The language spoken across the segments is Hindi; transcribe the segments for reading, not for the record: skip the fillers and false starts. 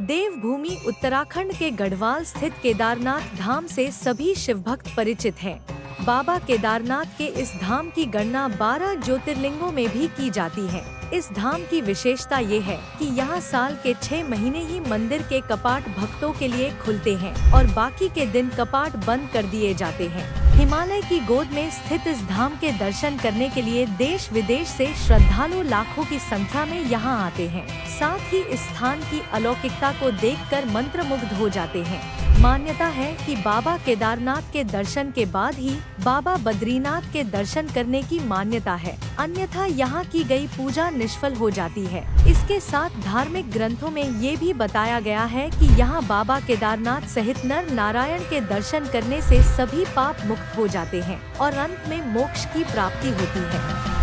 देवभूमि उत्तराखंड के गढ़वाल स्थित केदारनाथ धाम से सभी शिवभक्त परिचित हैं। बाबा केदारनाथ के इस धाम की गणना 12 ज्योतिर्लिंगों में भी की जाती है। इस धाम की विशेषता ये है कि यहाँ साल के 6 महीने ही मंदिर के कपाट भक्तों के लिए खुलते हैं और बाकी के दिन कपाट बंद कर दिए जाते हैं। हिमालय की गोद में स्थित इस धाम के दर्शन करने के लिए देश विदेश से श्रद्धालु लाखों की संख्या में यहाँ आते हैं। साथ ही इस स्थान की अलौकिकता को देखकर मंत्रमुग्ध हो जाते हैं। मान्यता है कि बाबा केदारनाथ के दर्शन के बाद ही बाबा बद्रीनाथ के दर्शन करने की मान्यता है, अन्यथा यहाँ की गई पूजा निष्फल हो जाती है। इसके साथ धार्मिक ग्रंथों में ये भी बताया गया है कि यहाँ बाबा केदारनाथ सहित नर नारायण के दर्शन करने से सभी पाप मुक्त हो जाते हैं और अंत में मोक्ष की प्राप्ति होती है।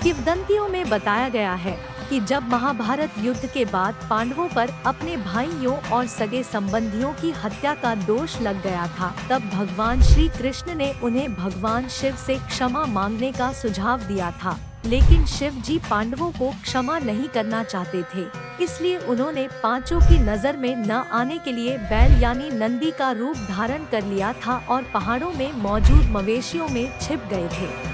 किंवदंतियों में बताया गया है कि जब महाभारत युद्ध के बाद पांडवों पर अपने भाइयों और सगे संबंधियों की हत्या का दोष लग गया था, तब भगवान श्री कृष्ण ने उन्हें भगवान शिव से क्षमा मांगने का सुझाव दिया था। लेकिन शिव जी पांडवों को क्षमा नहीं करना चाहते थे, इसलिए उन्होंने पांचों की नजर में न आने के लिए बैल यानी नंदी का रूप धारण कर लिया था और पहाड़ों में मौजूद मवेशियों में छिप गए थे।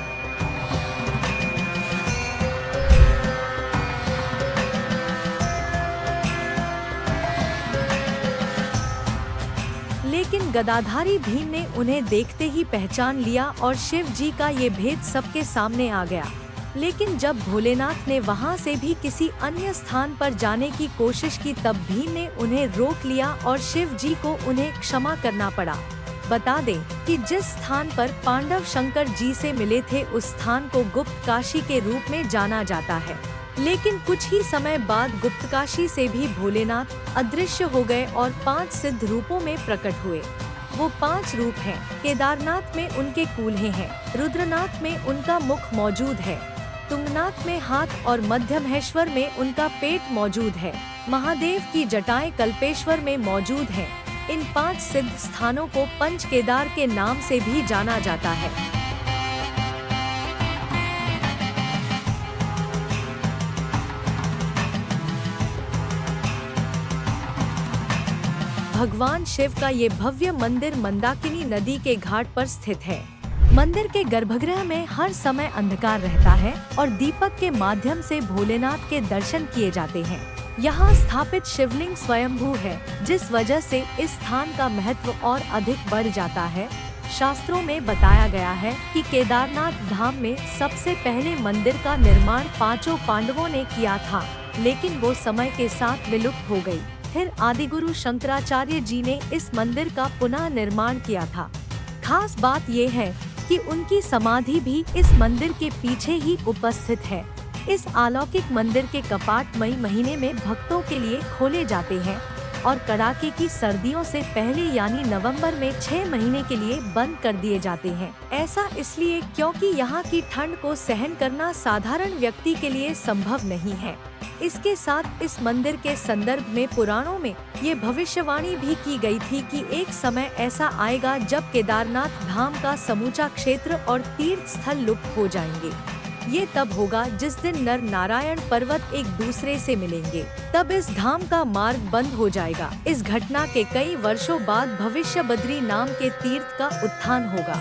लेकिन गदाधारी भीम ने उन्हें देखते ही पहचान लिया और शिव जी का ये भेद सबके सामने आ गया। लेकिन जब भोलेनाथ ने वहां से भी किसी अन्य स्थान पर जाने की कोशिश की, तब भीम ने उन्हें रोक लिया और शिव जी को उन्हें क्षमा करना पड़ा। बता दें कि जिस स्थान पर पांडव शंकर जी से मिले थे, उस स्थान को गुप्त काशी के रूप में जाना जाता है। लेकिन कुछ ही समय बाद गुप्तकाशी से भी भोलेनाथ अदृश्य हो गए और 5 सिद्ध रूपों में प्रकट हुए। वो 5 रूप हैं। केदारनाथ में उनके कूल्हे हैं, रुद्रनाथ में उनका मुख मौजूद है, तुंगनाथ में हाथ और मध्यमहेश्वर में उनका पेट मौजूद है, महादेव की जटाएं कल्पेश्वर में मौजूद हैं। इन 5 सिद्ध स्थानों को पंच केदार के नाम से भी जाना जाता है। भगवान शिव का ये भव्य मंदिर मंदाकिनी नदी के घाट पर स्थित है। मंदिर के गर्भगृह में हर समय अंधकार रहता है और दीपक के माध्यम से भोलेनाथ के दर्शन किए जाते हैं। यहाँ स्थापित शिवलिंग स्वयंभू है, जिस वजह से इस स्थान का महत्व और अधिक बढ़ जाता है। शास्त्रों में बताया गया है कि केदारनाथ धाम में सबसे पहले मंदिर का निर्माण 5 पांडवों ने किया था, लेकिन वो समय के साथ विलुप्त हो गई। फिर आदिगुरु शंकराचार्य जी ने इस मंदिर का पुनः निर्माण किया था। खास बात ये है कि उनकी समाधि भी इस मंदिर के पीछे ही उपस्थित है। इस अलौकिक मंदिर के कपाट मई महीने में भक्तों के लिए खोले जाते हैं और कड़ाके की सर्दियों से पहले यानी नवंबर में 6 महीने के लिए बंद कर दिए जाते हैं। ऐसा इसलिए क्योंकि यहाँ की ठंड को सहन करना साधारण व्यक्ति के लिए संभव नहीं है। इसके साथ इस मंदिर के संदर्भ में पुराणों में ये भविष्यवाणी भी की गई थी कि एक समय ऐसा आएगा जब केदारनाथ धाम का समूचा क्षेत्र और तीर्थ स्थल लुप्त हो जाएंगे। ये तब होगा जिस दिन नर नारायण पर्वत एक दूसरे से मिलेंगे, तब इस धाम का मार्ग बंद हो जाएगा। इस घटना के कई वर्षों बाद भविष्य बद्री नाम के तीर्थ का उत्थान होगा।